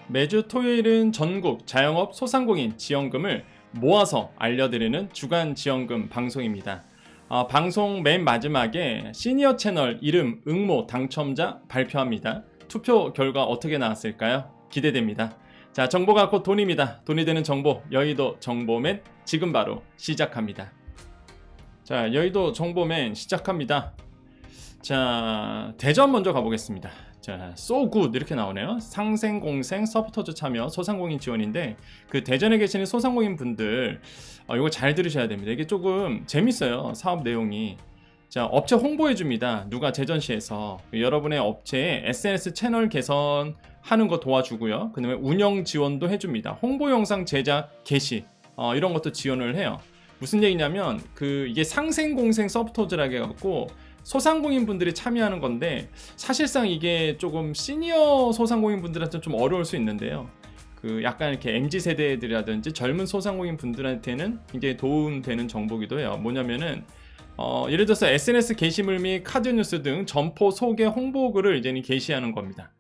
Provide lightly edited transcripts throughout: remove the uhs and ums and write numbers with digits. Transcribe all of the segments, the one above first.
매주 토요일은 전국 자영업 소상공인 지원금을 모아서 알려드리는 주간 지원금 방송입니다. 방송 맨 마지막에 시니어 채널 이름 응모 당첨자 발표합니다. 투표 결과 어떻게 나왔을까요? 기대됩니다. 자, 정보가 곧 돈입니다. 돈이 되는 정보, 여의도 정보맨 지금 바로 시작합니다. 자, 여의도 정보맨 시작합니다. 자, 대전 먼저 가보겠습니다. 자, so good 이렇게 나오네요. 상생공생 서포터즈 참여 소상공인 지원인데 그 대전에 계시는 소상공인 분들 이거 잘 들으셔야 됩니다. 이게 조금 재밌어요. 사업 내용이. 자, 업체 홍보해 줍니다. 누가 제전시에서 여러분의 업체에 SNS 채널 개선하는 거 도와주고요. 그다음에 운영 지원도 해줍니다. 홍보 영상 제작 게시 이런 것도 지원을 해요. 무슨 얘기냐면 이게 상생공생 서포터즈라고 해갖고 소상공인 분들이 참여하는 건데 사실상 이게 조금 시니어 소상공인 분들한테는 좀 어려울 수 있는데요. 약간 이렇게 MZ 세대들이라든지 젊은 소상공인 분들한테는 굉장히 도움되는 정보기도 해요. 뭐냐면은 예를 들어서 SNS 게시물 및 카드 뉴스 등 점포 소개 홍보글을 이제는 게시하는 겁니다.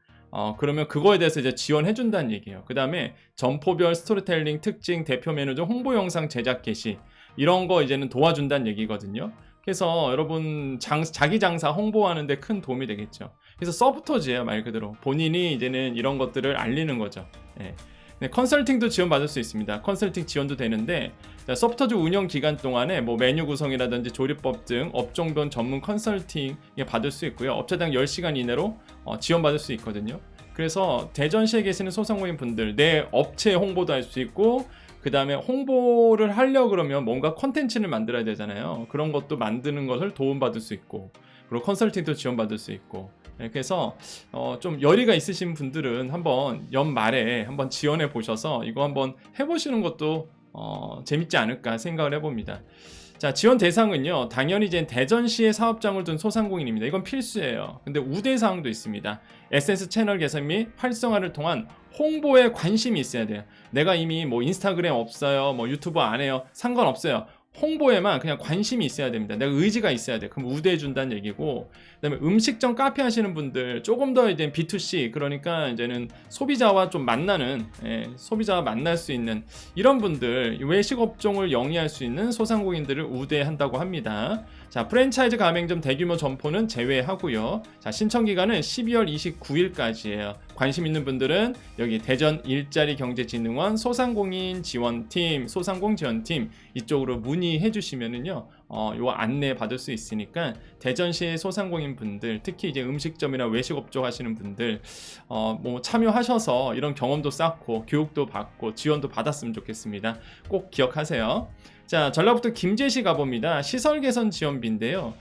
그러면 그거에 대해서 이제 지원해 준다는 얘기예요. 그 다음에 점포별 스토리텔링 특징 대표 메뉴 등 홍보 영상 제작 게시 이런 거 이제는 도와준다는 얘기거든요. 그래서 여러분 자기 장사 홍보하는데 큰 도움이 되겠죠. 그래서 서포터즈예요, 말 그대로. 본인이 이제는 이런 것들을 알리는 거죠. 네. 네, 컨설팅도 지원받을 수 있습니다. 컨설팅 지원도 되는데 서포터즈 운영 기간 동안에 뭐 메뉴 구성이라든지 조리법 등 업종별 전문 컨설팅 받을 수 있고요. 업체당 10시간 이내로 지원받을 수 있거든요. 그래서 대전시에 계시는 소상공인 분들 내 업체 홍보도 할 수 있고 그 다음에 홍보를 하려고 그러면 뭔가 콘텐츠를 만들어야 되잖아요. 그런 것도 만드는 것을 도움받을 수 있고 그리고 컨설팅도 지원받을 수 있고 그래서 좀 열의가 있으신 분들은 한번 연말에 한번 지원해 보셔서 이거 한번 해보시는 것도 재밌지 않을까 생각을 해봅니다. 자, 지원 대상은요 당연히 이제 대전시에 사업장을 둔 소상공인입니다. 이건 필수예요. 근데 우대사항도 있습니다. SNS 채널 개선 및 활성화를 통한 홍보에 관심이 있어야 돼요. 내가 이미 뭐 인스타그램 없어요, 뭐 유튜브 안 해요, 상관없어요. 홍보에만 그냥 관심이 있어야 됩니다. 내가 의지가 있어야 돼. 그럼 우대해 준다는 얘기고, 그다음에 음식점 카페 하시는 분들 조금 더 이제 B2C, 그러니까 이제는 소비자와 좀 만나는, 소비자와 만날 수 있는 이런 분들, 외식 업종을 영위할 수 있는 소상공인들을 우대한다고 합니다. 자, 프랜차이즈 가맹점 대규모 점포는 제외하고요. 자, 신청 기간은 12월 29일까지예요. 관심 있는 분들은 여기 대전 일자리경제진흥원 소상공인 지원팀, 소상공 지원팀 이쪽으로 문의해 주시면은요, 요 안내 받을 수 있으니까 대전시의 소상공인 분들, 특히 이제 음식점이나 외식업종 하시는 분들, 뭐 참여하셔서 이런 경험도 쌓고 교육도 받고 지원도 받았으면 좋겠습니다. 꼭 기억하세요. 자, 전라북도 김제시 가봅니다. 시설 개선 지원비인데요.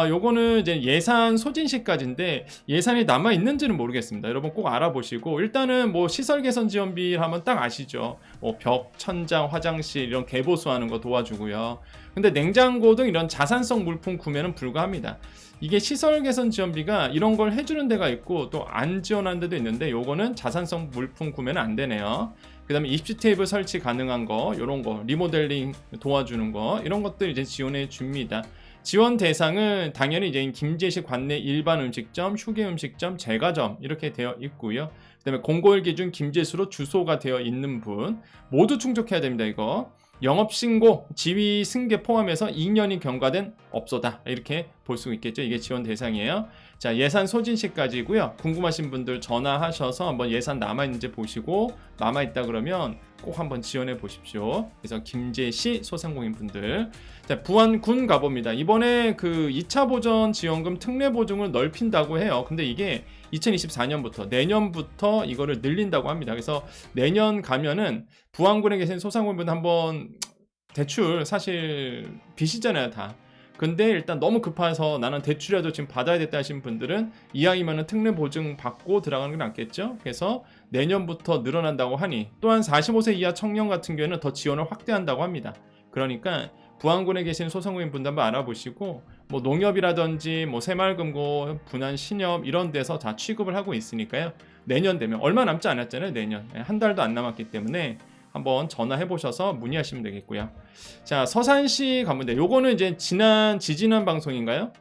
요거는 이제 예산 소진 시까지인데 예산이 남아 있는지는 모르겠습니다. 여러분 꼭 알아보시고 일단은 뭐 시설 개선 지원비 하면 딱 아시죠. 뭐 벽, 천장, 화장실 이런 개보수하는 거 도와주고요. 근데 냉장고 등 이런 자산성 물품 구매는 불가합니다. 이게 시설 개선 지원비가 이런 걸 해주는 데가 있고 또 안 지원하는 데도 있는데 요거는 자산성 물품 구매는 안 되네요. 그 다음에 입시 테이블 설치 가능한 거, 요런 거, 리모델링 도와주는 거, 이런 것들 이제 지원해 줍니다. 지원 대상은 당연히 이제 김제시 관내 일반 음식점, 휴게 음식점, 제과점 이렇게 되어 있고요. 그 다음에 공고일 기준 김제시로 주소가 되어 있는 분 모두 충족해야 됩니다. 이거 영업신고, 지위 승계 포함해서 2년이 경과된 업소다 이렇게 볼 수 있겠죠. 이게 지원 대상이에요. 자, 예산 소진 시까지고요. 궁금하신 분들 전화하셔서 한번 예산 남아있는지 보시고 남아있다 그러면 꼭 한번 지원해 보십시오. 그래서 김제시 소상공인 분들. 자, 부안군 가봅니다. 이번에 2차 보전 지원금 특례 보증을 넓힌다고 해요. 근데 이게 2024년부터 내년부터 이거를 늘린다고 합니다. 그래서 내년 가면은 부안군에 계신 소상공인분 한번 대출 사실 빚이잖아요, 다. 근데 일단 너무 급해서 나는 대출이라도 지금 받아야겠다 하신 분들은 이왕이면 특례 보증 받고 들어가는 게 낫겠죠. 그래서 내년부터 늘어난다고 하니 또한 45세 이하 청년 같은 경우에는 더 지원을 확대한다고 합니다. 그러니까 부안군에 계신 소상공인 분들 한번 알아보시고 뭐 농협이라든지 뭐 새마을금고, 분한 신협 이런 데서 다 취급을 하고 있으니까요. 내년 되면 얼마 남지 않았잖아요. 내년 한 달도 안 남았기 때문에 한번 전화해 보셔서 문의하시면 되겠고요. 자, 서산시 가면 돼. 요거는 이제 지지난 방송인가요?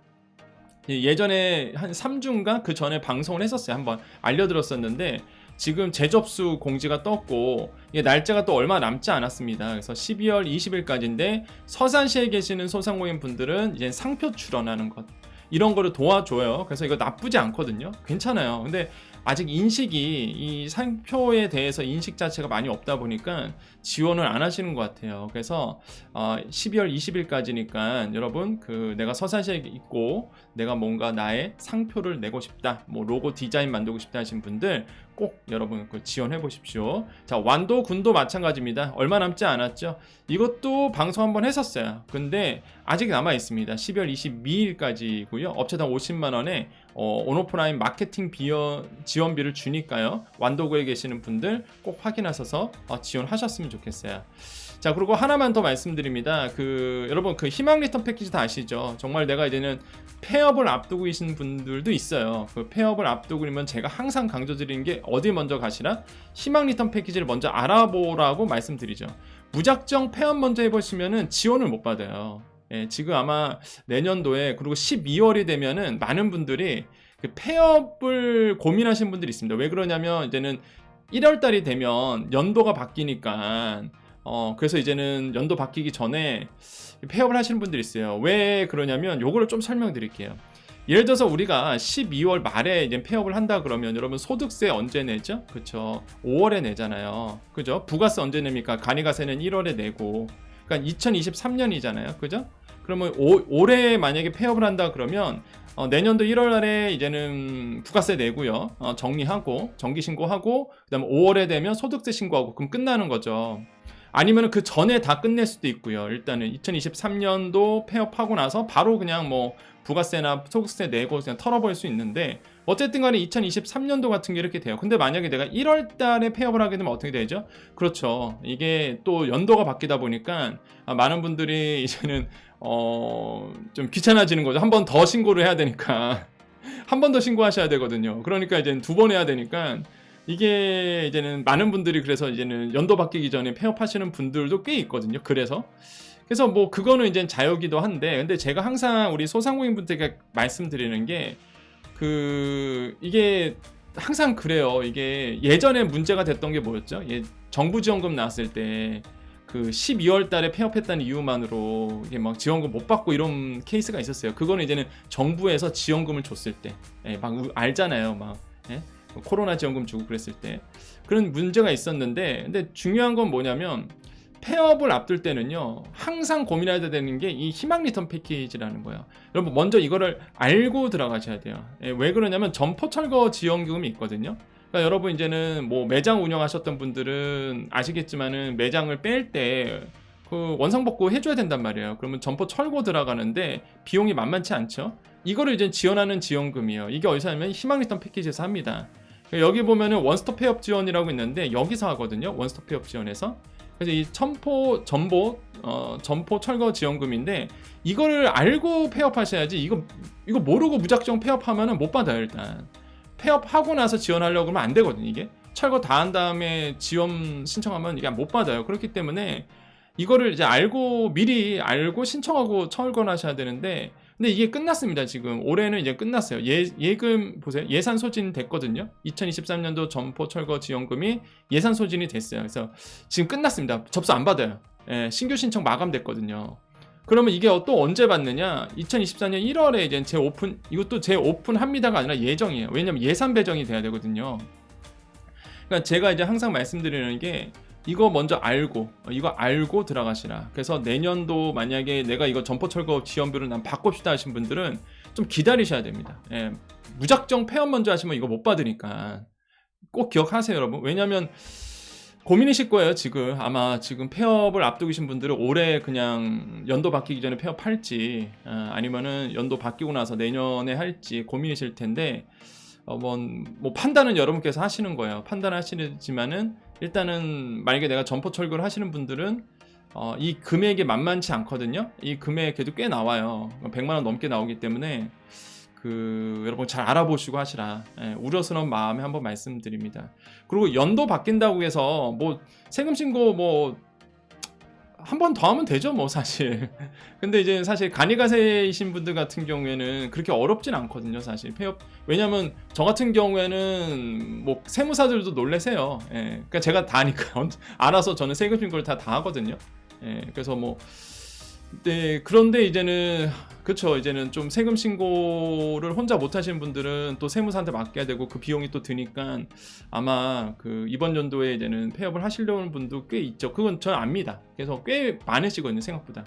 예전에 한 3주인가 그 전에 방송을 했었어요. 한번 알려드렸었는데 지금 재접수 공지가 떴고 이게 날짜가 또 얼마 남지 않았습니다. 그래서 12월 20일까지인데 서산시에 계시는 소상공인 분들은 이제 상표 출원하는 것 이런 거를 도와줘요. 그래서 이거 나쁘지 않거든요. 괜찮아요. 근데 아직 인식이 이 상표에 대해서 인식 자체가 많이 없다 보니까 지원을 안 하시는 것 같아요. 그래서 12월 20일까지니까 여러분 내가 서산시에 있고 내가 뭔가 나의 상표를 내고 싶다, 뭐 로고 디자인 만들고 싶다 하신 분들 꼭 여러분 지원해 보십시오. 자, 완도 군도 마찬가지입니다. 얼마 남지 않았죠. 이것도 방송 한번 했었어요. 근데 아직 남아 있습니다. 12월 22일까지고요. 업체당 50만 원에 온오프라인 마케팅 지원비를 주니까요. 완도구에 계시는 분들 꼭 확인하셔서 지원하셨으면 좋겠어요. 자, 그리고 하나만 더 말씀드립니다. 여러분 희망 리턴 패키지 다 아시죠? 정말 내가 이제는 폐업을 앞두고 계신 분들도 있어요. 폐업을 앞두고면 제가 항상 강조드리는 게 어디 먼저 가시라? 희망 리턴 패키지를 먼저 알아보라고 말씀드리죠. 무작정 폐업 먼저 해보시면은 지원을 못 받아요. 예, 지금 아마 내년도에 그리고 12월이 되면은 많은 분들이 폐업을 고민하시는 분들이 있습니다. 왜 그러냐면 이제는 1월 달이 되면 연도가 바뀌니까 그래서 이제는 연도 바뀌기 전에 폐업을 하시는 분들이 있어요. 왜 그러냐면 요거를 좀 설명드릴게요. 예를 들어서 우리가 12월 말에 이제 폐업을 한다 그러면 여러분 소득세 언제 내죠? 그쵸? 5월에 내잖아요. 그죠? 부가세 언제 냅니까? 간이가세는 1월에 내고. 그러니까 2023년이잖아요. 그죠? 그러면 올해 만약에 폐업을 한다 그러면 내년도 1월 달에 이제는 부가세 내고요. 정리하고 정기신고하고 그다음에 5월에 되면 소득세 신고하고 그럼 끝나는 거죠. 아니면 그 전에 다 끝낼 수도 있고요. 일단은 2023년도 폐업하고 나서 바로 그냥 뭐 부가세나 소득세 내고 그냥 털어버릴 수 있는데 어쨌든 간에 2023년도 같은 게 이렇게 돼요. 근데 만약에 내가 1월 달에 폐업을 하게 되면 어떻게 되죠? 그렇죠. 이게 또 연도가 바뀌다 보니까 많은 분들이 이제는 좀 귀찮아지는 거죠. 한 번 더 신고를 해야 되니까 한 번 더 신고하셔야 되거든요. 그러니까 이제 2번 해야 되니까 이게 이제는 많은 분들이 그래서 이제는 연도 바뀌기 전에 폐업하시는 분들도 꽤 있거든요. 그래서 뭐 그거는 이제 자유기도 한데 근데 제가 항상 우리 소상공인분들에게 말씀드리는 게 이게 항상 그래요. 이게 예전에 문제가 됐던 게 뭐였죠? 정부 지원금 나왔을 때 12월 달에 폐업했다는 이유만으로 이게 막 지원금 못 받고 이런 케이스가 있었어요. 그거는 이제는 정부에서 지원금을 줬을 때, 막 알잖아요. 막 코로나 지원금 주고 그랬을 때 그런 문제가 있었는데 근데 중요한 건 뭐냐면 폐업을 앞둘 때는요 항상 고민해야 되는 게 이 희망 리턴 패키지라는 거예요. 여러분 먼저 이거를 알고 들어가셔야 돼요. 왜 그러냐면 점포 철거 지원금이 있거든요. 그러니까 여러분 이제는 뭐 매장 운영하셨던 분들은 아시겠지만은 매장을 뺄 때 원상복구 해줘야 된단 말이에요. 그러면 점포 철거 들어가는데 비용이 만만치 않죠. 이거를 이제 지원하는 지원금이에요. 이게 어디서 하냐면 희망 리턴 패키지에서 합니다. 여기 보면은 원스톱 폐업 지원이라고 있는데 여기서 하거든요. 원스톱 폐업 지원에서. 그래서 이 점포 철거 지원금인데 이거를 알고 폐업하셔야지 이거 모르고 무작정 폐업하면은 못 받아요. 일단 폐업하고 나서 지원하려고 하면 안 되거든요. 이게 철거 다 한 다음에 지원 신청하면 이게 못 받아요. 그렇기 때문에 이거를 이제 미리 알고 신청하고 철거를 하셔야 되는데 근데 이게 끝났습니다. 지금 올해는 이제 끝났어요. 예금 보세요. 예산 소진 됐거든요. 2023년도 점포 철거 지원금이 예산 소진이 됐어요. 그래서 지금 끝났습니다. 접수 안 받아요. 신규 신청 마감됐거든요. 그러면 이게 또 언제 받느냐? 2024년 1월에 이제 이것도 재오픈합니다가 아니라 예정이에요. 왜냐면 예산 배정이 돼야 되거든요. 그러니까 제가 이제 항상 말씀드리는 게 이거 먼저 이거 알고 들어가시라. 그래서 내년도 만약에 내가 이거 점포 철거 지원비를 난 받고 싶다 하신 분들은 좀 기다리셔야 됩니다. 무작정 폐업 먼저 하시면 이거 못 받으니까 꼭 기억하세요, 여러분. 왜냐면 고민이실 거예요. 아마 지금 폐업을 앞두고 계신 분들은 올해 그냥 연도 바뀌기 전에 폐업할지 아니면은 연도 바뀌고 나서 내년에 할지 고민이실 텐데 뭐 판단은 여러분께서 하시는 거예요. 판단하시지만은 일단은 만약에 내가 점포 철거를 하시는 분들은 이 금액이 만만치 않거든요. 이 금액에도 꽤 나와요. 100만 원 넘게 나오기 때문에 여러분 잘 알아보시고 하시라. 우려스러운 마음에 한번 말씀드립니다. 그리고 연도 바뀐다고 해서 뭐 세금 신고 뭐 한 번 더 하면 되죠, 뭐 사실. 근데 이제 사실 간이가세이신 분들 같은 경우에는 그렇게 어렵진 않거든요, 사실. 폐업. 왜냐면 저 같은 경우에는 뭐 세무사들도 놀래세요. 예. 그러니까 제가 다 하니까 알아서 저는 세금 신고를 다 하거든요. 예. 그래서 뭐 네, 그런데 이제는 그쵸, 이제는 좀 세금 신고를 혼자 못 하시는 분들은 또 세무사한테 맡겨야 되고 그 비용이 또 드니까 아마 그 이번 연도에 이제는 폐업을 하시려는 분도 꽤 있죠. 그건 저는 압니다. 그래서 꽤 많으시거든요, 생각보다.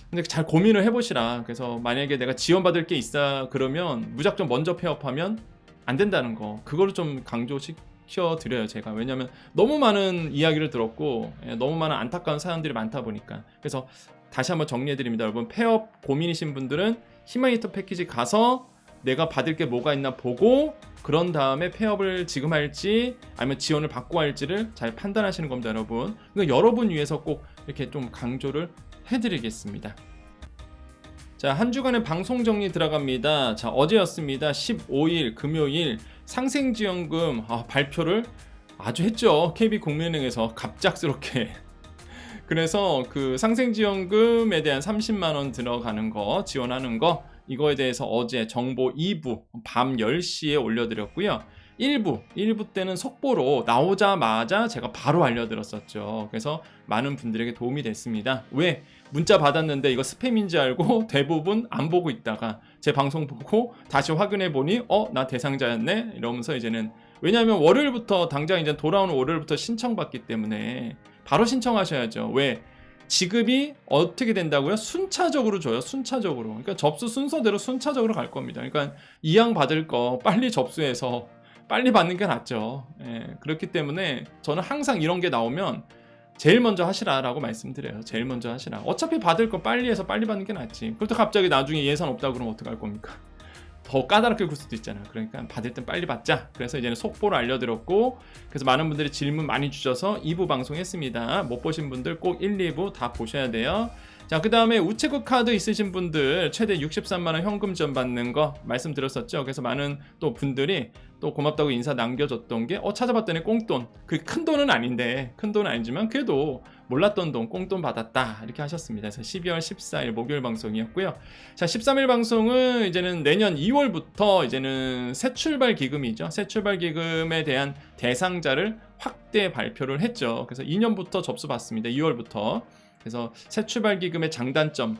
근데 잘 고민을 해보시라. 그래서 만약에 내가 지원받을 게 있어 그러면 무작정 먼저 폐업하면 안 된다는 거, 그거를 좀 강조시켜 드려요, 제가. 왜냐면 너무 많은 이야기를 들었고 너무 많은 안타까운 사연들이 많다 보니까. 그래서 다시 한번 정리해드립니다. 여러분, 폐업 고민이신 분들은 히마이터 패키지 가서 내가 받을 게 뭐가 있나 보고 그런 다음에 폐업을 지금 할지 아니면 지원을 받고 할지를 잘 판단하시는 겁니다, 여러분. 그러니까 여러분 위해서 꼭 이렇게 좀 강조를 해드리겠습니다. 자, 한 주간의 방송 정리 들어갑니다. 자, 어제였습니다. 15일 금요일 상생지원금 발표를 아주 했죠. KB국민은행에서 갑작스럽게. 그래서 그 상생지원금에 대한 30만 원 들어가는 거, 지원하는 거, 이거에 대해서 어제 정보 2부 밤 10시에 올려드렸고요. 1부 때는 속보로 나오자마자 제가 바로 알려드렸었죠. 그래서 많은 분들에게 도움이 됐습니다. 왜? 문자 받았는데 이거 스팸인지 알고 대부분 안 보고 있다가 제 방송 보고 다시 확인해 보니 나 대상자였네? 이러면서 이제는, 왜냐하면 월요일부터 당장 이제 돌아오는 월요일부터 신청받기 때문에 바로 신청하셔야죠. 왜? 지급이 어떻게 된다고요? 순차적으로 줘요. 순차적으로. 그러니까 접수 순서대로 순차적으로 갈 겁니다. 그러니까 이양 받을 거 빨리 접수해서 빨리 받는 게 낫죠. 예, 그렇기 때문에 저는 항상 이런 게 나오면 제일 먼저 하시라라고 말씀드려요. 제일 먼저 하시라. 어차피 받을 거 빨리 해서 빨리 받는 게 낫지. 그렇다고 갑자기 나중에 예산 없다고 그러면 어떡할 겁니까? 더 까다롭게 굴 수도 있잖아요. 그러니까 받을 땐 빨리 받자. 그래서 이제는 속보를 알려드렸고, 그래서 많은 분들이 질문 많이 주셔서 2부 방송했습니다. 못 보신 분들 꼭 1, 2부 다 보셔야 돼요. 자, 그 다음에 우체국 카드 있으신 분들 최대 63만원 현금 지원 받는 거 말씀드렸었죠. 그래서 많은 또 분들이 또 고맙다고 인사 남겨줬던 게 찾아봤더니 꽁돈, 그 큰 돈은 아닌데, 큰 돈은 아니지만 그래도 몰랐던 돈 꽁돈 받았다 이렇게 하셨습니다. 그래서 12월 14일 목요일 방송이었고요. 자, 13일 방송은 이제는 내년 2월부터 이제는 새 출발 기금이죠. 새 출발 기금에 대한 대상자를 확대 발표를 했죠. 그래서 2년부터 접수 받습니다. 2월부터. 그래서 새 출발 기금의 장단점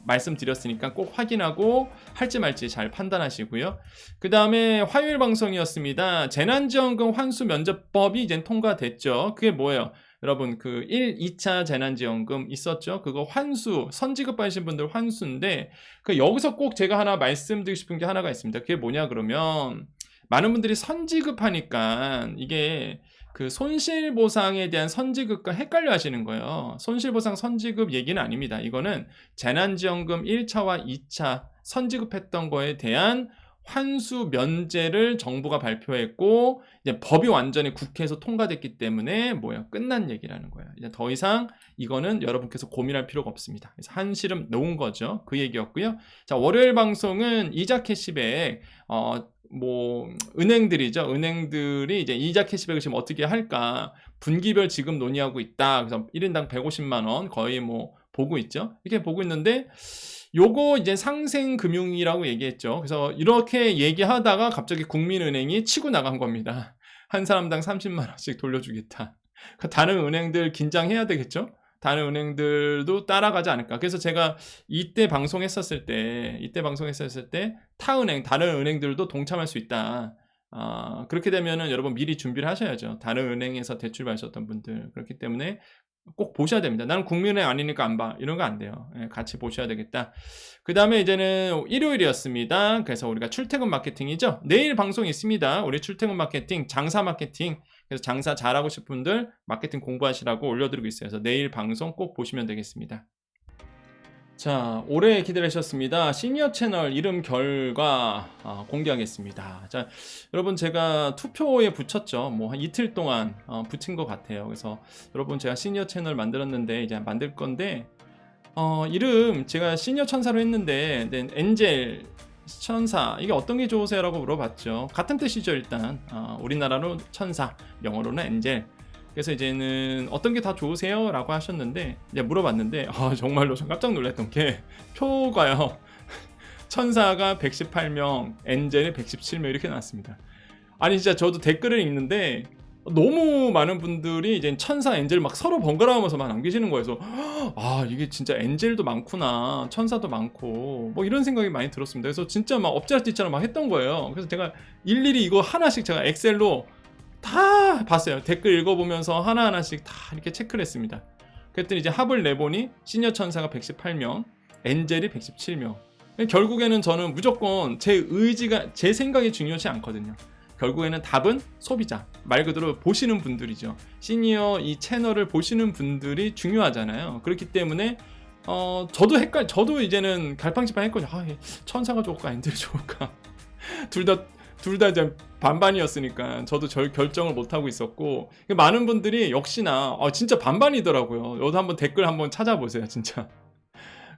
말씀드렸으니까 꼭 확인하고 할지 말지 잘 판단하시고요. 그 다음에 화요일 방송이었습니다. 재난지원금 환수 면제법이 이제 통과됐죠. 그게 뭐예요? 여러분, 그 1, 2차 재난지원금 있었죠? 그거 환수, 선지급 받으신 분들 환수인데, 그 여기서 꼭 제가 하나 말씀드리고 싶은 게 하나가 있습니다. 그게 뭐냐 그러면, 많은 분들이 선지급 하니까 이게 그 손실보상에 대한 선지급과 헷갈려 하시는 거예요. 손실보상 선지급 얘기는 아닙니다. 이거는 재난지원금 1차와 2차 선지급했던 거에 대한 환수 면제를 정부가 발표했고, 이제 법이 완전히 국회에서 통과됐기 때문에 끝난 얘기라는 거예요. 이제 더 이상 이거는 여러분께서 고민할 필요가 없습니다. 그래서 한시름 놓은 거죠. 그 얘기였고요. 자, 월요일 방송은 이자 캐시백, 은행들이죠. 은행들이 이제 이자 캐시백을 지금 어떻게 할까, 분기별 지급 논의하고 있다. 그래서 1인당 150만 원 거의 보고 있죠. 이렇게 보고 있는데, 요거 이제 상생금융이라고 얘기했죠. 그래서 이렇게 얘기하다가 갑자기 국민은행이 치고 나간 겁니다. 한 사람당 30만 원씩 돌려주겠다. 다른 은행들 긴장해야 되겠죠? 다른 은행들도 따라가지 않을까. 그래서 제가 이때 방송했었을 때 타은행, 다른 은행들도 동참할 수 있다. 그렇게 되면은 여러분 미리 준비를 하셔야죠. 다른 은행에서 대출 받으셨던 분들. 그렇기 때문에 꼭 보셔야 됩니다. 나는 국민은행 아니니까 안 봐. 이런 거 안 돼요. 같이 보셔야 되겠다. 그 다음에 이제는 일요일이었습니다. 그래서 우리가 출퇴근 마케팅이죠. 내일 방송이 있습니다. 우리 출퇴근 마케팅, 장사 마케팅. 그래서 장사 잘하고 싶은 분들 마케팅 공부하시라고 올려드리고 있어요. 그래서 내일 방송 꼭 보시면 되겠습니다. 자, 오래 기다리셨습니다. 시니어 채널 이름 결과 공개하겠습니다. 자, 여러분, 제가 투표에 붙였죠. 한 이틀 동안 붙인 것 같아요. 그래서 여러분, 제가 시니어 채널 만들었는데 이제 만들 건데, 이름 제가 시니어 천사로 했는데 엔젤 천사, 이게 어떤 게 좋으세요? 라고 물어봤죠. 같은 뜻이죠. 일단 우리나라로 천사, 영어로는 엔젤. 그래서 이제는 어떤 게 다 좋으세요? 라고 하셨는데 이제 물어봤는데 정말로 저 깜짝 놀랐던 게 표가요. 천사가 118명, 엔젤이 117명 이렇게 나왔습니다. 아니 진짜 저도 댓글을 읽는데 너무 많은 분들이 이제 천사, 엔젤 막 서로 번갈아가면서 막 남기시는 거여서 이게 진짜 엔젤도 많구나, 천사도 많고 뭐 이런 생각이 많이 들었습니다. 그래서 진짜 막 엎치락뒤치락 막 했던 거예요. 그래서 제가 일일이 이거 하나씩 제가 엑셀로 다 봤어요. 댓글 읽어보면서 하나하나씩 다 이렇게 체크를 했습니다. 그랬더니 이제 합을 내보니 시니어 천사가 118명, 엔젤이 117명. 결국에는 저는 무조건 제 의지가, 제 생각이 중요하지 않거든요. 결국에는 답은 소비자, 말 그대로 보시는 분들이죠. 시니어 이 채널을 보시는 분들이 중요하잖아요. 그렇기 때문에 저도 이제는 갈팡질팡했거든요. 천사가 좋을까 엔젤이 좋을까 둘 다 이제 반반이었으니까 저도 결정을 못하고 있었고, 많은 분들이 역시나 진짜 반반이더라고요. 여기도 한번 댓글 한번 찾아보세요 진짜.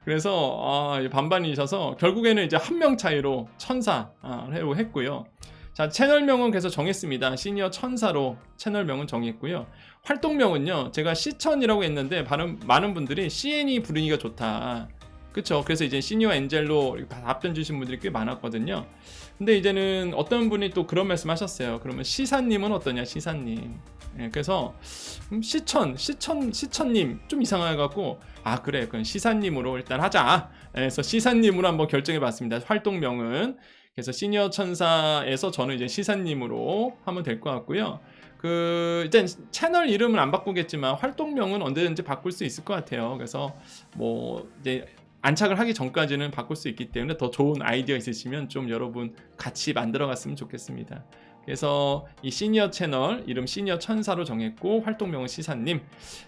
그래서 반반이셔서 결국에는 이제 한 명 차이로 천사로 했고요. 자, 채널명은 그래서 정했습니다. 시니어 천사로 채널명은 정했고요. 활동명은요, 제가 C천이라고 했는데 많은 분들이 CN이 부르기가 좋다, 그쵸? 그래서 이제 시니어 엔젤로 답변 주신 분들이 꽤 많았거든요. 근데 이제는 어떤 분이 또 그런 말씀 하셨어요. 그러면 시사님은 어떠냐, 시사님. 그래서 시천님 좀 이상해갖고 그래, 그럼 시사님으로 일단 하자. 그래서 시사님으로 한번 결정해봤습니다. 활동명은. 그래서 시니어 천사에서 저는 이제 시사님으로 하면 될 것 같고요. 일단 채널 이름은 안 바꾸겠지만 활동명은 언제든지 바꿀 수 있을 것 같아요. 그래서 뭐 이제 안착을 하기 전까지는 바꿀 수 있기 때문에 더 좋은 아이디어 있으시면 좀 여러분 같이 만들어 갔으면 좋겠습니다. 그래서 이 시니어 채널 이름 시니어 천사로 정했고, 활동명은 시사님.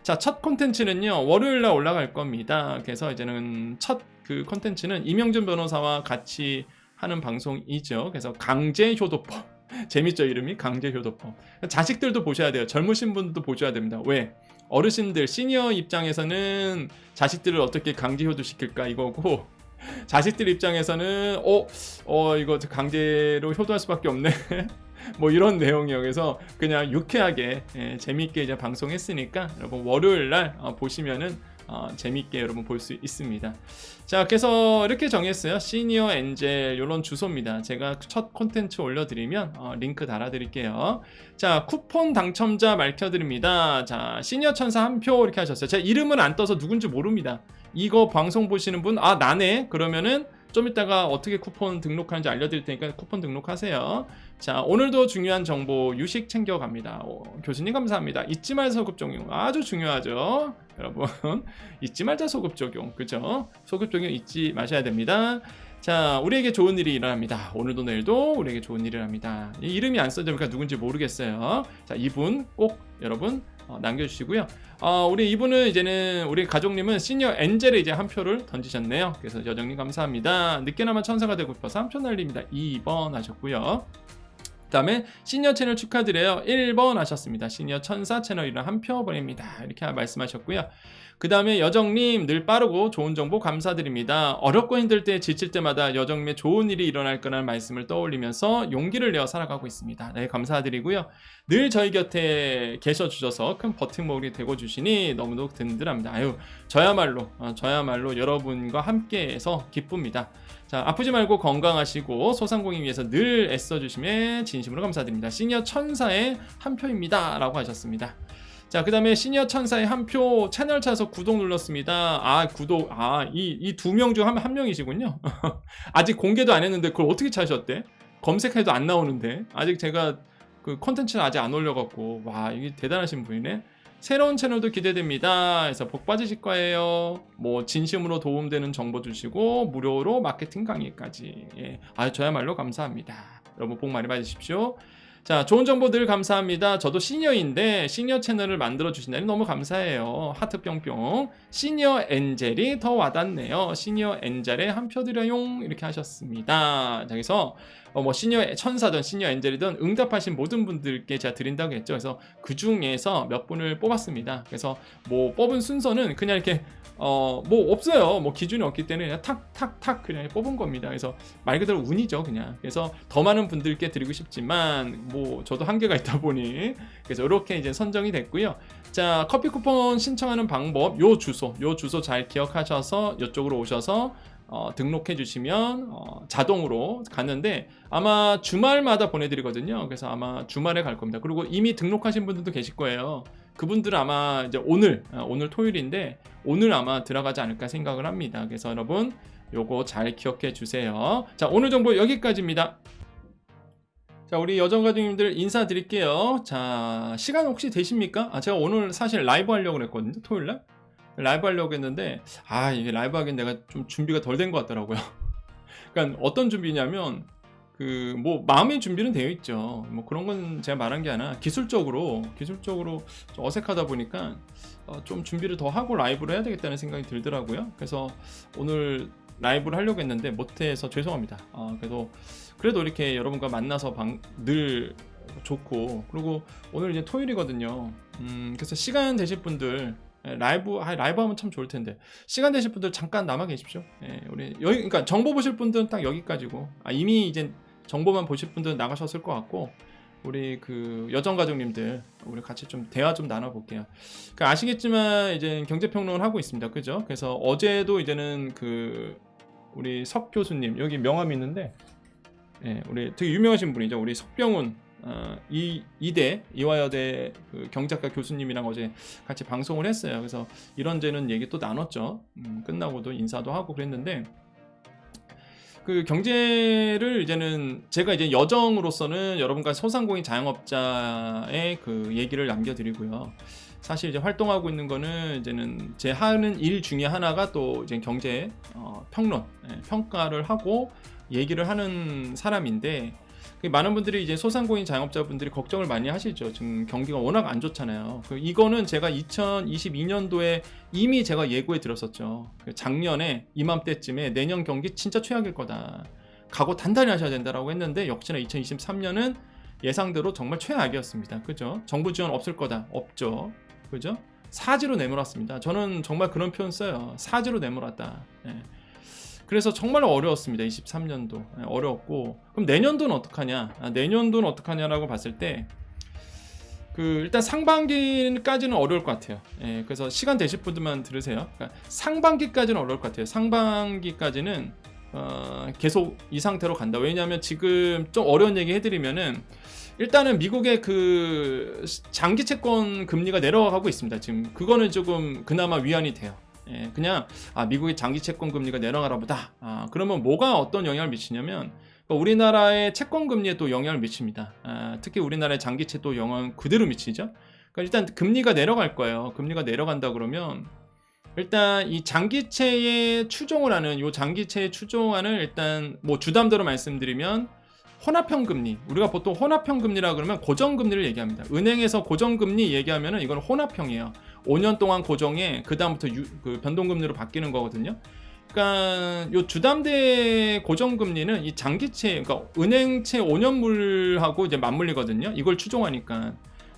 자, 첫 콘텐츠는요 월요일날 올라갈 겁니다. 그래서 이제는 첫 그 콘텐츠는 이명준 변호사와 같이 하는 방송이죠. 그래서 강제효도법. 재밌죠, 이름이? 강제효도법. 자식들도 보셔야 돼요. 젊으신 분들도 보셔야 됩니다. 왜? 어르신들, 시니어 입장에서는 자식들을 어떻게 강제효도시킬까 이거고, 자식들 입장에서는 이거 강제로 효도할 수밖에 없네. 뭐 이런 내용이요. 그래서 그냥 유쾌하게 재밌게 이제 방송했으니까 여러분 월요일날 보시면은 재밌게 여러분 볼 수 있습니다. 자, 그래서 이렇게 정했어요. 시니어 엔젤 요런 주소입니다. 제가 첫 콘텐츠 올려드리면 링크 달아드릴게요. 자, 쿠폰 당첨자 밝혀드립니다. 자, 시니어 천사 한 표 이렇게 하셨어요. 제가 이름은 안 떠서 누군지 모릅니다. 이거 방송 보시는 분 나네? 그러면은 좀 이따가 어떻게 쿠폰 등록하는지 알려드릴 테니까 쿠폰 등록하세요. 자, 오늘도 중요한 정보 유식 챙겨갑니다. 교수님 감사합니다. 잊지 말자 소급 적용 아주 중요하죠. 여러분 잊지 말자 소급 적용, 그죠? 소급 적용 잊지 마셔야 됩니다. 자, 우리에게 좋은 일이 일어납니다. 오늘도 내일도 우리에게 좋은 일이 일어납니다. 이 이름이 안 써지니까 누군지 모르겠어요. 자, 이분 꼭 여러분 남겨주시고요. 우리 이분은 이제는 우리 가족님은 시니어 엔젤에 이제 한 표를 던지셨네요. 그래서 여정님 감사합니다. 늦게나마 천사가 되고 싶어서 한 표 날립니다. 2번 하셨고요. 그 다음에 시니어 채널 축하드려요. 1번 하셨습니다. 시니어 천사 채널 이름 한 표 보냅니다. 이렇게 말씀하셨고요. 그 다음에 여정님 늘 빠르고 좋은 정보 감사드립니다. 어렵고 힘들 때 지칠 때마다 여정님의 좋은 일이 일어날 거라는 말씀을 떠올리면서 용기를 내어 살아가고 있습니다. 네, 감사드리고요. 늘 저희 곁에 계셔 주셔서 큰 버팀목이 되고 주시니 너무도 든든합니다. 저야말로 여러분과 함께해서 기쁩니다. 자, 아프지 말고 건강하시고 소상공인 위해서 늘 애써주심에 진심으로 감사드립니다. 시니어 천사의 한 표입니다 라고 하셨습니다. 자, 그 다음에 시니어 천사의 한 표 채널 찾아서 구독 눌렀습니다. 구독, 이 두 명 중 한 명이시군요. 아직 공개도 안 했는데 그걸 어떻게 찾으셨대? 검색해도 안 나오는데. 아직 제가 그 콘텐츠를 아직 안 올려갖고, 이게 대단하신 분이네. 새로운 채널도 기대됩니다. 그래서 복 받으실 거예요. 뭐 진심으로 도움되는 정보 주시고 무료로 마케팅 강의까지. 저야말로 감사합니다. 여러분 복 많이 받으십시오. 자, 좋은 정보 늘 감사합니다. 저도 시니어인데 시니어 채널을 만들어 주신다니 너무 감사해요. 하트 뿅뿅. 시니어 엔젤이 더 와닿네요. 시니어 엔젤에 한 표 드려용 이렇게 하셨습니다. 자, 그래서 뭐 시니어 천사든 시니어 엔젤이든 응답하신 모든 분들께 제가 드린다고 했죠. 그래서 그 중에서 몇 분을 뽑았습니다. 그래서 뭐 뽑은 순서는 그냥 이렇게 뭐 없어요. 뭐 기준이 없기 때문에 그냥 탁탁탁 그냥 뽑은 겁니다. 그래서 말 그대로 운이죠, 그냥. 그래서 더 많은 분들께 드리고 싶지만 뭐 저도 한계가 있다 보니 그래서 이렇게 이제 선정이 됐고요. 자, 커피 쿠폰 신청하는 방법 요 주소 잘 기억하셔서 이쪽으로 오셔서 등록해 주시면 자동으로 가는데 아마 주말마다 보내드리거든요. 그래서 아마 주말에 갈 겁니다. 그리고 이미 등록하신 분들도 계실 거예요. 그분들은 아마 이제 오늘 토요일인데 오늘 아마 들어가지 않을까 생각을 합니다. 그래서 여러분 요거 잘 기억해 주세요. 자, 오늘 정보 여기까지입니다. 자, 우리 여정가족님들 인사드릴게요. 자, 시간 혹시 되십니까? 제가 오늘 사실 라이브 하려고 했거든요. 토요일날 라이브 하려고 했는데 이게 라이브 하기엔 내가 좀 준비가 덜 된 것 같더라고요. 그러니까 어떤 준비냐면 그 뭐 마음의 준비는 되어 있죠. 뭐 그런 건 제가 말한 게 아니라 기술적으로 좀 어색하다 보니까 좀 준비를 더 하고 라이브를 해야 되겠다는 생각이 들더라고요. 그래서 오늘 라이브를 하려고 했는데 못해서 죄송합니다. 그래도 이렇게 여러분과 만나서 늘 좋고, 그리고 오늘 이제 토요일이거든요. 그래서 시간 되실 분들 라이브 하면 참 좋을 텐데 시간 되실 분들 잠깐 남아 계십시오. 우리 여기 그러니까 정보 보실 분들은 딱 여기까지고 이미 이제 정보만 보실 분들은 나가셨을 것 같고 우리 그 여정 가족님들 우리 같이 좀 대화 좀 나눠볼게요. 그러니까 아시겠지만 이제 경제평론을 하고 있습니다. 그죠? 그래서 어제도 이제는 그 우리 석 교수님 여기 명함이 있는데 우리 되게 유명하신 분이죠. 우리 석병훈 이대 이화여대 그 경제학과 교수님이랑 어제 같이 방송을 했어요. 그래서 이런저런 얘기 또 나눴죠. 끝나고도 인사도 하고 그랬는데 그 경제를 이제는 제가 이제 여정으로서는 여러분과 소상공인 자영업자의 그 얘기를 남겨드리고요. 사실 이제 활동하고 있는 거는 이제는 제 하는 일 중에 하나가 또 이제 경제 평론, 평가를 하고 얘기를 하는 사람인데 많은 분들이 이제 소상공인 자영업자분들이 걱정을 많이 하시죠. 지금 경기가 워낙 안 좋잖아요. 이거는 제가 2022년도에 이미 제가 예고해 드렸었죠. 작년에 이맘때쯤에 내년 경기 진짜 최악일 거다. 각오 단단히 하셔야 된다라고 했는데 역시나 2023년은 예상대로 정말 최악이었습니다. 그죠? 정부 지원 없을 거다. 없죠. 그죠? 사지로 내몰았습니다. 저는 정말 그런 표현 써요. 사지로 내몰았다. 그래서 정말 어려웠습니다. 23년도 어려웠고, 그럼 내년도는 어떡하냐? 내년도는 어떡하냐라고 봤을 때 일단 상반기까지는 어려울 것 같아요. 그래서 시간 되실 분들만 들으세요. 그러니까 상반기까지는 어려울 것 같아요. 상반기까지는 계속 이 상태로 간다. 왜냐하면 지금 좀 어려운 얘기 해드리면은 일단은 미국의 그 장기 채권 금리가 내려가고 있습니다. 지금 그거는 조금 그나마 위안이 돼요. 그냥 미국의 장기 채권 금리가 내려가나 보다. 그러면 뭐가 어떤 영향을 미치냐면 우리나라의 채권 금리에 또 영향을 미칩니다. 특히 우리나라의 장기채도 영향 그대로 미치죠. 그러니까 일단 금리가 내려갈 거예요. 금리가 내려간다 그러면 일단 이 장기채에 추종을 하는 요 장기채에 추종하는 일단 뭐 주담대로 말씀드리면 혼합형 금리, 우리가 보통 혼합형 금리라 그러면 고정금리를 얘기합니다. 은행에서 고정금리 얘기하면은 이건 혼합형이에요. 5년 동안 고정에 그 다음부터 그 변동금리로 바뀌는 거거든요. 그러니까 요 주담대 고정금리는 이 장기채, 그러니까 은행채 5년물하고 이제 맞물리거든요. 이걸 추종하니까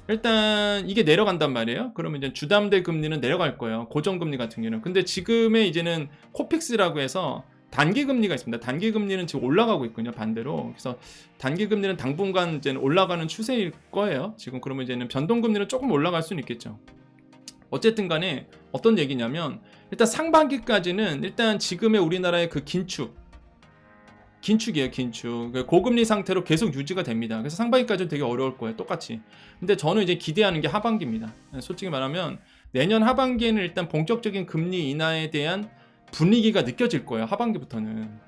일단 이게 내려간단 말이에요. 그러면 이제 주담대 금리는 내려갈 거예요. 고정금리 같은 경우는. 근데 지금의 이제는 코픽스라고 해서 단기금리가 있습니다. 단기금리는 지금 올라가고 있군요. 반대로. 그래서 단기금리는 당분간 이제는 올라가는 추세일 거예요. 지금 그러면 이제는 변동금리는 조금 올라갈 수는 있겠죠. 어쨌든 간에 어떤 얘기냐면 일단 상반기까지는 일단 지금의 우리나라의 그 긴축이에요. 긴축. 고금리 상태로 계속 유지가 됩니다. 그래서 상반기까지는 되게 어려울 거예요. 똑같이. 근데 저는 이제 기대하는 게 하반기입니다. 솔직히 말하면 내년 하반기에는 일단 본격적인 금리 인하에 대한 분위기가 느껴질 거예요. 하반기부터는.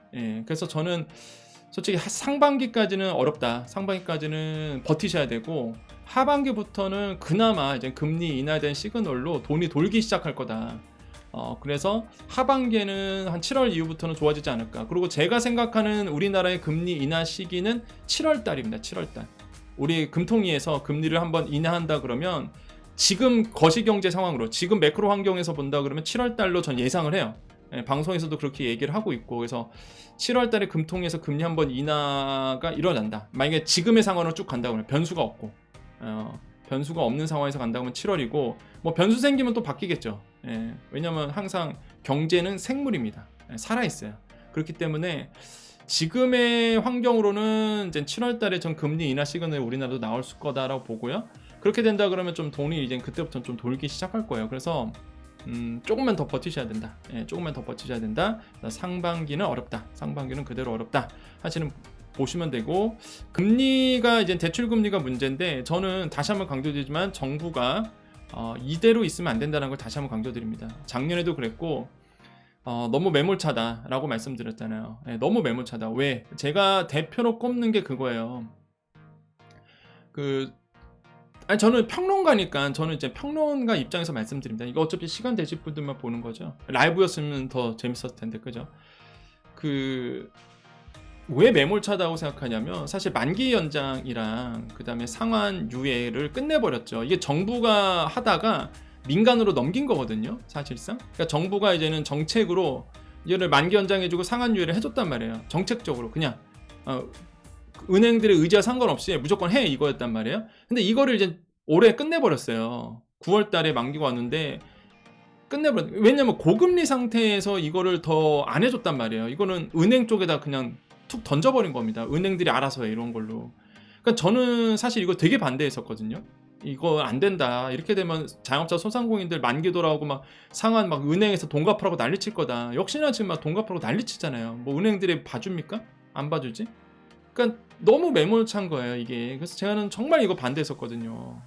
그래서 저는 솔직히 상반기까지는 어렵다. 상반기까지는 버티셔야 되고 하반기부터는 그나마 이제 금리 인하에 대한 시그널로 돈이 돌기 시작할 거다. 그래서 하반기에는 한 7월 이후부터는 좋아지지 않을까. 그리고 제가 생각하는 우리나라의 금리 인하 시기는 7월 달입니다. 7월 달. 우리 금통위에서 금리를 한번 인하한다 그러면 지금 거시경제 상황으로 지금 매크로 환경에서 본다 그러면 7월 달로 전 예상을 해요. 방송에서도 그렇게 얘기를 하고 있고, 그래서 7월 달에 금통에서 금리 한번 인하가 일어난다. 만약에 지금의 상황으로 쭉 간다고 하면 변수가 없고, 변수가 없는 상황에서 간다고 하면 7월이고, 뭐 변수 생기면 또 바뀌겠죠. 왜냐면 항상 경제는 생물입니다. 살아있어요. 그렇기 때문에 지금의 환경으로는 이제 7월 달에 전 금리 인하 시그널이 우리나라도 나올 거다라고 보고요. 그렇게 된다 그러면 좀 돈이 이제 그때부터 좀 돌기 시작할 거예요. 그래서 조금만 더 버티셔야 된다. 조금만 더 버티셔야 된다. 상반기는 어렵다. 상반기는 그대로 어렵다. 사실은 보시면 되고, 금리가 이제 대출 금리가 문제인데, 저는 다시 한번 강조드리지만 정부가 이대로 있으면 안 된다는 걸 다시 한번 강조드립니다. 작년에도 그랬고, 너무 매몰차다라고 말씀드렸잖아요. 너무 매몰차다. 왜? 제가 대표로 꼽는 게 그거예요. 아니, 저는 평론가니까, 저는 이제 평론가 입장에서 말씀드립니다. 이거 어차피 시간 되실 분들만 보는 거죠. 라이브였으면 더 재밌었을 텐데, 그죠? 왜 매몰차다고 생각하냐면, 사실 만기 연장이랑 그 다음에 상환 유예를 끝내버렸죠. 이게 정부가 하다가 민간으로 넘긴 거거든요, 사실상. 그러니까 정부가 이제는 정책으로 이를 만기 연장해주고 상환 유예를 해줬단 말이에요. 정책적으로 그냥 은행들의 의지와 상관없이 무조건 해, 이거였단 말이에요. 근데 이거를 이제 올해 끝내버렸어요. 9월 달에 만기가 왔는데 끝내버렸어요. 왜냐면 고금리 상태에서 이거를 더 안 해줬단 말이에요. 이거는 은행 쪽에다 그냥 툭 던져버린 겁니다. 은행들이 알아서 해, 이런 걸로. 그러니까 저는 사실 이거 되게 반대했었거든요. 이거 안 된다. 이렇게 되면 자영업자 소상공인들 만기 돌아오고 막 상환 막 은행에서 돈 갚으라고 난리칠 거다. 역시나 지금 막 돈 갚으라고 난리치잖아요. 뭐 은행들이 봐줍니까? 안 봐주지? 그러니까 너무 매몰찬 거예요, 이게. 그래서 제가는 정말 이거 반대했었거든요.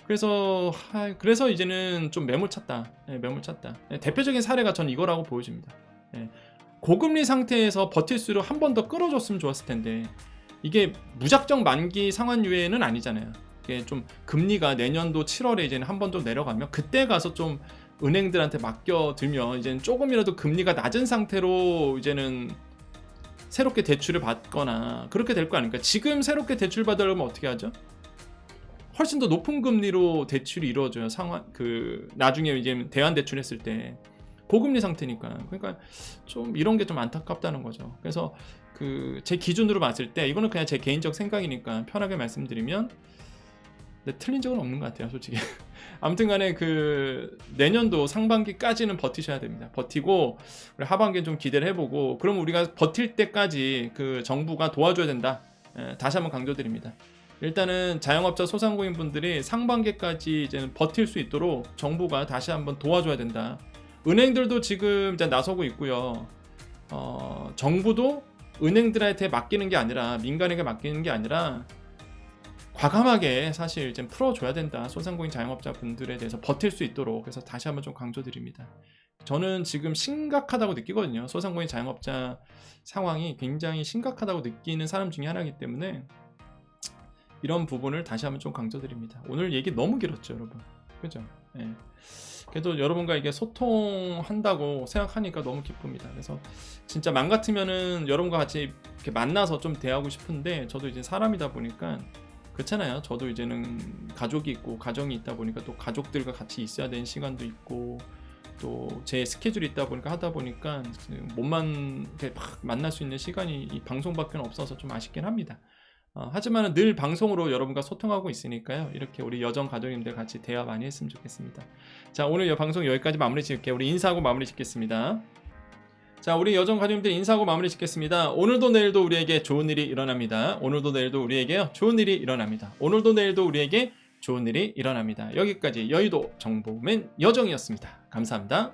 그래서 이제는 좀 매몰찼다. 매몰찼다. 대표적인 사례가 전 이거라고 보여집니다. 고금리 상태에서 버틸수록 한 번 더 끌어줬으면 좋았을 텐데, 이게 무작정 만기 상환 유예는 아니잖아요. 이게 좀 금리가 내년도 7월에 이제는 한 번 더 내려가면 그때 가서 좀 은행들한테 맡겨들면 이제는 조금이라도 금리가 낮은 상태로 이제는 새롭게 대출을 받거나 그렇게 될 거 아닙니까? 지금 새롭게 대출 받으려면 어떻게 하죠? 훨씬 더 높은 금리로 대출이 이루어져요. 나중에 이제 대환 대출했을 때 고금리 상태니까. 그러니까 좀 이런 게 좀 안타깝다는 거죠. 그래서 제 기준으로 봤을 때, 이거는 그냥 제 개인적 생각이니까 편하게 말씀드리면, 근데 틀린 적은 없는 것 같아요, 솔직히. 아무튼 간에 내년도 상반기까지는 버티셔야 됩니다. 버티고 우리 하반기는 좀 기대를 해보고, 그럼 우리가 버틸 때까지 정부가 도와줘야 된다. 다시 한번 강조드립니다. 일단은 자영업자 소상공인 분들이 상반기까지 이제는 버틸 수 있도록 정부가 다시 한번 도와줘야 된다. 은행들도 지금 이제 나서고 있고요. 정부도 은행들한테 맡기는 게 아니라, 민간에게 맡기는 게 아니라 과감하게 사실 좀 풀어줘야 된다. 소상공인 자영업자 분들에 대해서 버틸 수 있도록. 그래서 다시 한번 좀 강조드립니다. 저는 지금 심각하다고 느끼거든요. 소상공인 자영업자 상황이 굉장히 심각하다고 느끼는 사람 중에 하나이기 때문에 이런 부분을 다시 한번 좀 강조드립니다. 오늘 얘기 너무 길었죠, 여러분. 그죠? 그래도 여러분과 이게 소통한다고 생각하니까 너무 기쁩니다. 그래서 진짜 맘 같으면은 여러분과 같이 이렇게 만나서 좀 대하고 싶은데, 저도 이제 사람이다 보니까 그렇잖아요. 저도 이제는 가족이 있고 가정이 있다 보니까 또 가족들과 같이 있어야 되는 시간도 있고, 또 제 스케줄이 있다 보니까 하다 보니까 몸만 이렇게 막 만날 수 있는 시간이 이 방송밖에 없어서 좀 아쉽긴 합니다. 하지만 늘 방송으로 여러분과 소통하고 있으니까요. 이렇게 우리 여정 가족님들 같이 대화 많이 했으면 좋겠습니다. 자, 오늘 방송 여기까지 마무리 짓을게요. 우리 인사하고 마무리 짓겠습니다. 자, 우리 여정 가족님들 인사하고 마무리 짓겠습니다. 오늘도 내일도 우리에게 좋은 일이 일어납니다. 오늘도 내일도 우리에게 좋은 일이 일어납니다. 오늘도 내일도 우리에게 좋은 일이 일어납니다. 여기까지 여의도 정보맨 여정이었습니다. 감사합니다.